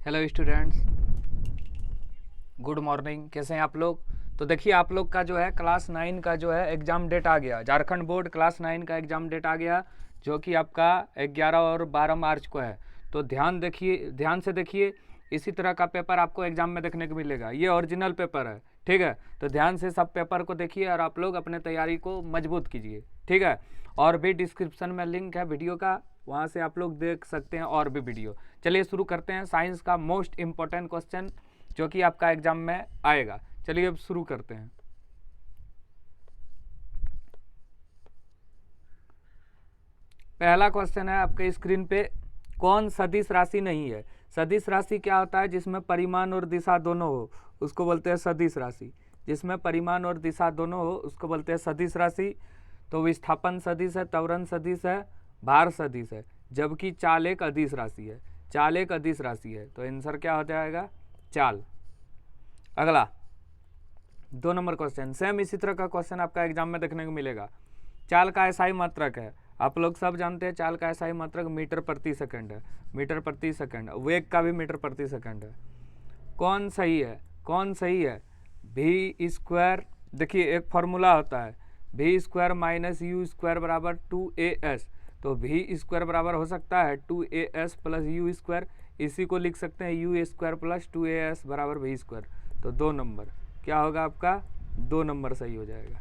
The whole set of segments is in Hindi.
Hello students, good morning. कैसे हैं आप लोग? तो देखिए, आप लोग का जो है क्लास 9 का जो है एग्ज़ाम डेट आ गया। झारखंड बोर्ड क्लास 9 का एग्ज़ाम डेट आ गया, जो कि आपका 11 और 12 मार्च को है। तो ध्यान से देखिए, इसी तरह का पेपर आपको एग्ज़ाम में देखने को मिलेगा। ये ओरिजिनल पेपर है, ठीक है। तो ध्यान से सब पेपर को देखिए और आप लोग अपने तैयारी को मजबूत कीजिए, ठीक है। और भी डिस्क्रिप्शन में लिंक है वीडियो का, वहाँ से आप लोग देख सकते हैं और भी वीडियो। चलिए शुरू करते हैं साइंस का मोस्ट इम्पोर्टेंट क्वेश्चन जो कि आपका एग्जाम में आएगा। चलिए अब शुरू करते हैं। पहला क्वेश्चन है आपके स्क्रीन पे, कौन सदिश राशि नहीं है? सदिश राशि क्या होता है? जिसमें परिमाण और दिशा दोनों हो उसको बोलते हैं सदिश राशि। जिसमें परिमाण और दिशा दोनों हो उसको बोलते हैं सदिश राशि। तो विस्थापन सदिश है, त्वरण सदिश है, भार सदिश है, जबकि चाल एक अदिश राशि है। चाल एक अदिश राशि है, तो आंसर क्या हो जाएगा? चाल। अगला 2 नंबर क्वेश्चन, सेम इसी तरह का क्वेश्चन आपका एग्जाम में देखने को मिलेगा। चाल का एसआई मात्रक है, आप लोग सब जानते हैं चाल का एसआई मात्रक मीटर प्रति सेकंड है। मीटर प्रति सेकंड, वेग का भी मीटर प्रति सेकंड है। कौन सही है? कौन सही है? भी स्क्वायर, देखिए एक फॉर्मूला होता है, भी स्क्वायर माइनस यू स्क्वायर बराबर 2as। तो भी स्क्वायर बराबर हो सकता है 2as प्लस यू स्क्वायर, इसी को लिख सकते हैं यू स्क्वायर प्लस 2as बराबर भी स्क्वायर। तो 2 नंबर क्या होगा आपका? 2 नंबर सही हो जाएगा।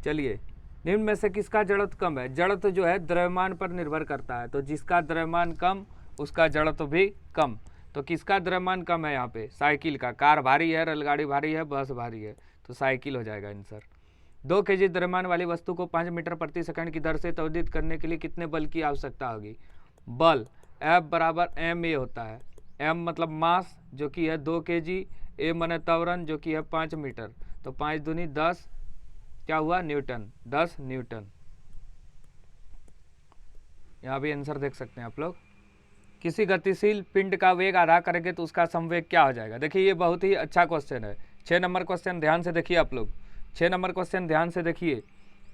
चलिए, निम्न में से किसका जड़त्व कम है? जड़त्व जो है द्रव्यमान पर निर्भर करता है, तो जिसका द्रव्यमान कम उसका जड़त्व भी कम। तो किसका द्रव्यमान कम है यहाँ पे? साइकिल का। कार भारी है, रेलगाड़ी भारी है, बस भारी है, तो साइकिल हो जाएगा आंसर। 2 kg द्रव्यमान वाली वस्तु को 5 मीटर प्रति सेकंड की दर से त्वरित करने के लिए कितने बल की आवश्यकता होगी? बल F बराबर एम ए होता है। m मतलब मास जो कि है 2 kg, a माने त्वरण जो कि है 5 मीटर, तो 5 दूनी 10, क्या हुआ? Newton, 10 Newton. यहाँ भी आंसर देख सकते हैं आप लोग। किसी गतिशील पिंड का वेग आधा करेंगे तो उसका समवेग क्या हो जाएगा? देखिए ये बहुत ही अच्छा क्वेश्चन है। 6 नंबर क्वेश्चन ध्यान से देखिए आप लोग, 6 नंबर क्वेश्चन ध्यान से देखिए,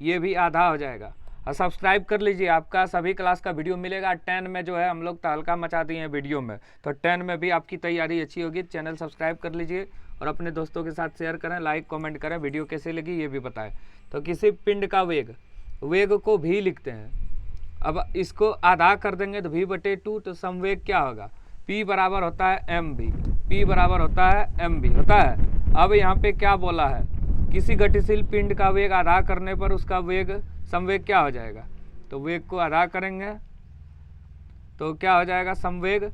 ये भी आधा हो जाएगा। और सब्सक्राइब कर लीजिए, आपका सभी क्लास का वीडियो मिलेगा। 10 में जो है हम लोग तहलका मचा दिए हैं वीडियो में, तो 10 में भी आपकी तैयारी अच्छी होगी। चैनल सब्सक्राइब कर लीजिए और अपने दोस्तों के साथ शेयर करें, लाइक कमेंट करें, वीडियो कैसे लगी ये भी बताएं। तो किसी पिंड का वेग, वेग को भी लिखते हैं। अब इसको आधा कर देंगे तो v/2, तो समवेग क्या होगा? p बराबर होता है mv, p बराबर होता है mv होता है। अब यहाँ पे क्या बोला है? किसी गतिशील पिंड का वेग आधा करने पर उसका वेग समवेग क्या हो जाएगा? तो वेग को आधा करेंगे तो क्या हो जाएगा? समवेग,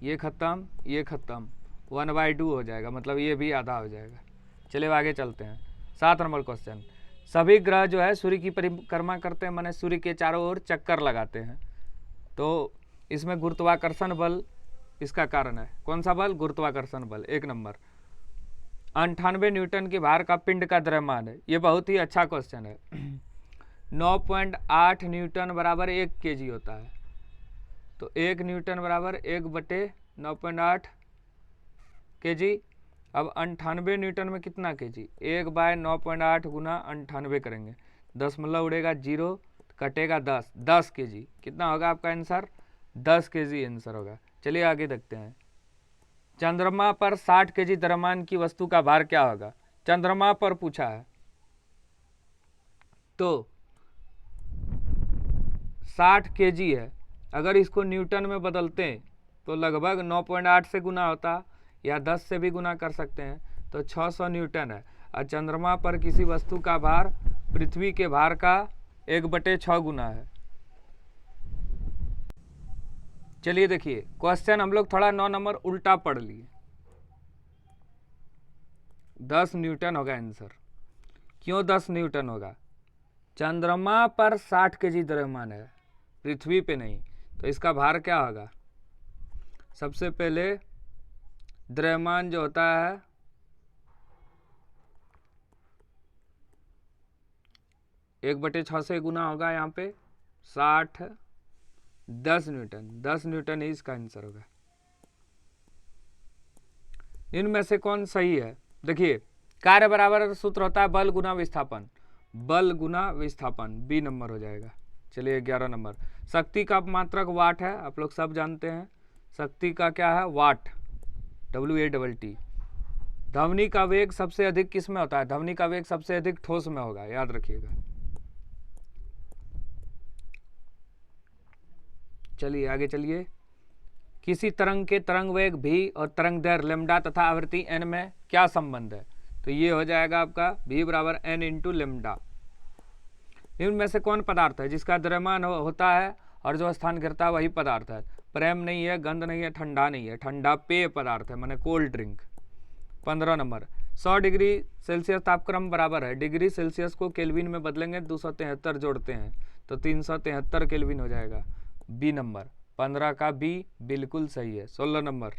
ये खत्म, ये खत्म, 1/2 हो जाएगा, मतलब ये भी आधा हो जाएगा। चलिए आगे चलते हैं। 7 नंबर क्वेश्चन, सभी ग्रह जो है सूर्य की परिक्रमा करते हैं, माने सूर्य के चारों ओर चक्कर लगाते हैं। तो इसमें गुरुत्वाकर्षण बल इसका कारण है। कौन सा बल? गुरुत्वाकर्षण बल। 1 नंबर। 98 न्यूटन के भार का पिंड का द्रव्यमान है। ये बहुत ही अच्छा क्वेश्चन है। 9.8 न्यूटन बराबर 1 kg होता है। तो 1 न्यूटन बराबर 1/9.8 kg। अब 98 न्यूटन में कितना kg? 1/9.8 गुना 98 करेंगे, दशमलव उड़ेगा 0, कटेगा 10, 10 kg। कितना होगा आपका आंसर? 10 kg आंसर होगा। चलिए आगे देखते हैं। चंद्रमा पर 60 kg द्रव्यमान की वस्तु का भार क्या होगा? चंद्रमा पर पूछा है, तो 60 kg है। अगर इसको न्यूटन में बदलते हैं तो लगभग 9.8 से गुना होता, या 10 से भी गुना कर सकते हैं, तो 600 न्यूटन है। और चंद्रमा पर किसी वस्तु का भार पृथ्वी के भार का 1/6 गुना है। चलिए देखिए क्वेश्चन हम लोग थोड़ा 9 नंबर उल्टा पढ़ लिए। 10 न्यूटन होगा आंसर। क्यों 10 न्यूटन होगा? चंद्रमा पर 60 kg द्रव्यमान है, पृथ्वी पे नहीं, तो इसका भार क्या होगा? सबसे पहले द्रव्यमान जो होता है 1/6 से गुना होगा, यहाँ पे 60, 10 न्यूटन, 10 न्यूटन ही इसका आंसर होगा। इनमें से कौन सही है? देखिए कार्य बराबर सूत्र होता है बल गुना विस्थापन, बल गुना विस्थापन, बी नंबर हो जाएगा। चलिए 11 नंबर, शक्ति का मात्रक वाट है, आप लोग सब जानते हैं शक्ति का क्या है, वाट, WATT। ध्वनि का वेग सबसे अधिक किस में होता है, ध्वनि का वेग सबसे अधिक ठोस में होगा, याद रखिएगा। चलिए आगे चलिए, किसी तरंग के तरंग वेग भी और तरंग दैर्घ्य लैम्डा तथा आवृत्ति n में क्या संबंध है, तो ये हो जाएगा आपका v बराबर n इंटू लैम्डा। निम्न में से कौन पदार्थ है जिसका द्रव्यमान होता है और जो स्थान गिरता है वही पदार्थ है, प्रेम नहीं है, गंध नहीं है, ठंडा नहीं है, ठंडा पेय पदार्थ है, माने cold drink. 15 number, 100 degree Celsius तापक्रम बराबर है, डिग्री सेल्सियस को केल्विन में बदलेंगे 273 जोड़ते हैं तो 373 केल्विन हो जाएगा, बी नंबर। 15 का बी बिल्कुल सही है। 16 नंबर,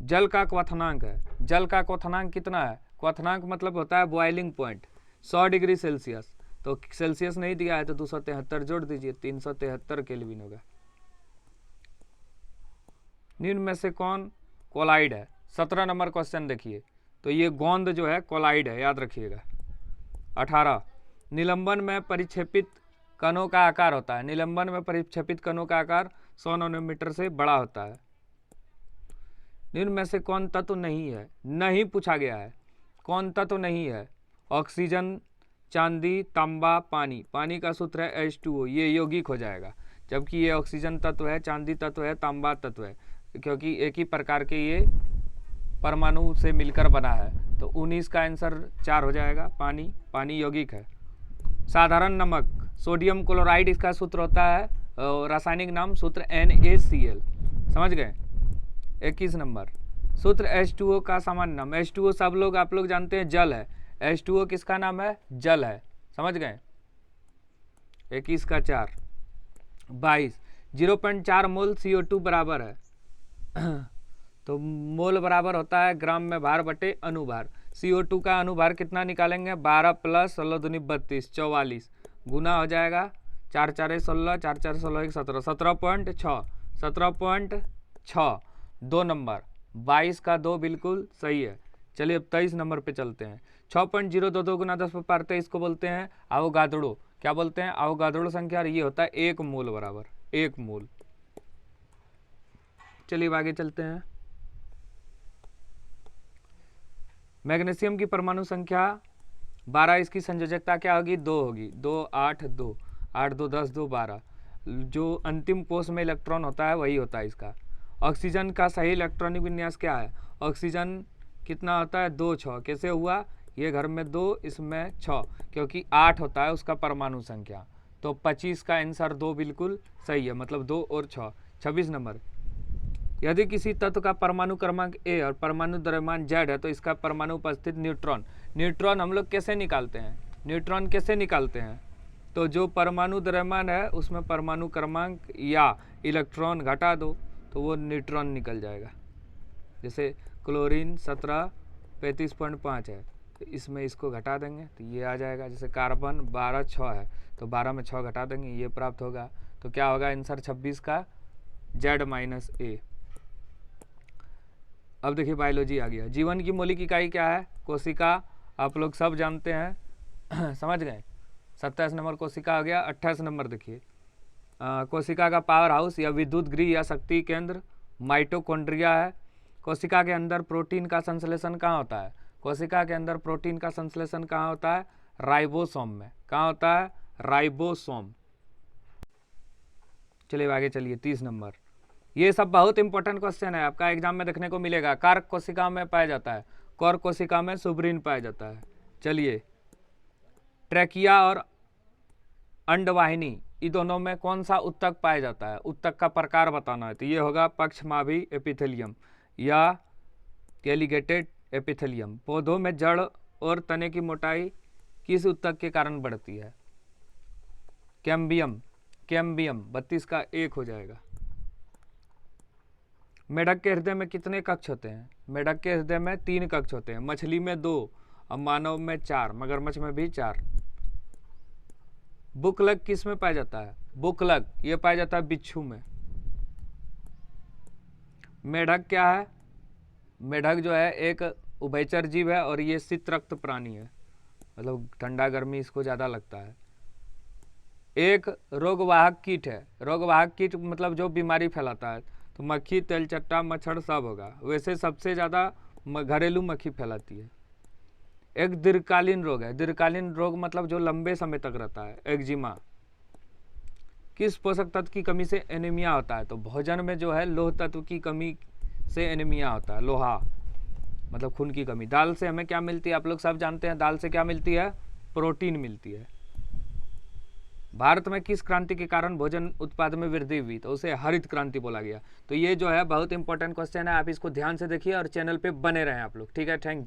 जल का क्वथनांक है, जल का क्वथनांक कितना है, क्वथनांक मतलब होता है बॉइलिंग पॉइंट, 100 डिग्री सेल्सियस, तो सेल्सियस नहीं दिया है तो 273 जोड़ दीजिए, 373 केल्विन होगा। निम्न में से कौन कोलाइड है, 17 नंबर क्वेश्चन देखिए, तो ये गोंद जो है कोलाइड है, याद रखिएगा। 18, निलंबन में परिक्षेपित कणों का आकार होता है, निलंबन में परिक्षेपित कणों का आकार 100 नैनोमीटर से बड़ा होता है। निम्न में से कौन तत्व नहीं है, नहीं पूछा गया है, कौन तत्व नहीं है, ऑक्सीजन, चांदी, तांबा, पानी, पानी का सूत्र है H2O, ये यौगिक हो जाएगा, जबकि ये ऑक्सीजन तत्व है, चांदी तत्व है, तांबा तत्व है, क्योंकि एक ही प्रकार के ये परमाणु से मिलकर बना है, तो 19 का आंसर 4 हो जाएगा, पानी, पानी यौगिक है। साधारण नमक सोडियम क्लोराइड, इसका सूत्र होता है, रासायनिक नाम सूत्र NaCl, समझ गए। 21 नंबर, सूत्र H2O का सामान्य नाम, H2O सब लोग आप लोग जानते हैं जल है, H2O किसका नाम है, जल है, समझ गए। 21 का 4। 22, 0.4 मोल CO2 बराबर है तो मोल बराबर होता है ग्राम में भार बटे अनुभार, CO2 का अनुभार कितना निकालेंगे, 12 प्लस 16 दूनी 32, 44, गुना हो जाएगा 4 4 16, 4 4 16 1 17, 17.6, 17.6। 2 नंबर, 22 का 2 बिल्कुल सही है। चलिए अब 23 नंबर पे चलते हैं। 6.022 गुना 10 पर 23 को बोलते हैं अवोगाद्रो, क्या बोलते हैं, अवोगाद्रो संख्या, और ये होता है 1 मोल बराबर 1 मोल। चलिए आगे चलते हैं। मैग्नीशियम की परमाणु संख्या 12, इसकी संयोजकता क्या होगी, 2 होगी, 2 8 2 8 2 10 2 12, जो अंतिम कोष में इलेक्ट्रॉन होता है वही होता है इसका। ऑक्सीजन का सही इलेक्ट्रॉनिक विन्यास क्या है, ऑक्सीजन कितना होता है, 2 6, कैसे हुआ, ये घर में 2 इसमें 6, क्योंकि 8 होता है उसका परमाणु संख्या, तो 25 का आंसर 2 बिल्कुल सही है, मतलब 2 और 6। 26 नंबर, यदि किसी तत्व का परमाणु क्रमांक A और परमाणु द्रव्यमान Z है तो इसका परमाणु उपस्थित न्यूट्रॉन, न्यूट्रॉन हम लोग कैसे निकालते हैं, न्यूट्रॉन कैसे निकालते हैं, तो जो परमाणु द्रव्यमान है उसमें परमाणु क्रमांक या इलेक्ट्रॉन घटा दो तो वो न्यूट्रॉन निकल जाएगा। जैसे क्लोरीन 17 35.5 है, तो इसमें इसको घटा देंगे तो ये आ जाएगा। जैसे कार्बन 12 6 है, तो 12 में 6 घटा देंगे, ये प्राप्त होगा। तो क्या होगा आंसर 26 का Z-A। अब देखिए बायोलॉजी आ गया। जीवन की मौलिक इकाई क्या है, कोशिका, आप लोग सब जानते हैं समझ गए। 27 नंबर कोशिका आ गया। 28 नंबर देखिए, कोशिका का पावर हाउस या विद्युत गृह या शक्ति केंद्र माइटोकॉन्ड्रिया है। कोशिका के अंदर प्रोटीन का संश्लेषण कहाँ होता है, कोशिका के अंदर प्रोटीन का संश्लेषण कहाँ होता है, राइबोसोम में। कहाँ होता है, राइबोसोम। चलिए आगे चलिए। 30 नंबर, ये सब बहुत इंपॉर्टेंट क्वेश्चन है, आपका एग्जाम में देखने को मिलेगा। कार्क कोशिका में पाया जाता है, कौर कोशिका में सुब्रीन पाया जाता है। चलिए, ट्रैकिया और अंडवाहिनी, इन दोनों में कौन सा उत्तक पाया जाता है, उत्तक का प्रकार बताना है, तो ये होगा पक्षमाभी एपिथेलियम या कैलिगेटेड एपिथेलियम। पौधों में जड़ और तने की मोटाई किस उत्तक के कारण बढ़ती है, कैम्बियम, कैम्बियम। 32 का 1 हो जाएगा। मेढक के हृदय में कितने कक्ष होते हैं, मेढक के हृदय में 3 कक्ष होते हैं, मछली में 2 और मानव में 4, मगरमच्छ में भी 4। बुकलग किस में पाया जाता है, बुकलग ये पाया जाता है बिच्छू में। मेढक क्या है, मेढक जो है एक उभयचर जीव है और ये शीत रक्त प्राणी है, मतलब ठंडा गर्मी इसको ज़्यादा लगता है। एक रोगवाहक कीट है। रोगवाहक कीट मतलब जो बीमारी फैलाता है, तो मक्खी, तेलचट्टा, मच्छर सब होगा। वैसे सबसे ज़्यादा घरेलू मक्खी फैलाती है। एक दीर्घकालीन रोग है। दीर्घकालीन रोग मतलब जो लंबे समय तक रहता है। एक्जिमा। किस पोषक तत्व की कमी से एनीमिया होता है? तो भोजन में जो है लोह तत्व की कमी से एनीमिया होता है। लोहा मतलब खून की कमी। दाल से हमें क्या मिलती है? आप लोग सब जानते हैं दाल से क्या मिलती है? प्रोटीन मिलती है। भारत में किस क्रांति के कारण भोजन उत्पादन में वृद्धि हुई? तो उसे हरित क्रांति बोला गया। तो ये जो है बहुत इंपॉर्टेंट क्वेश्चन है, आप इसको ध्यान से देखिए और चैनल पे बने रहें आप लोग। ठीक है, थैंक यू।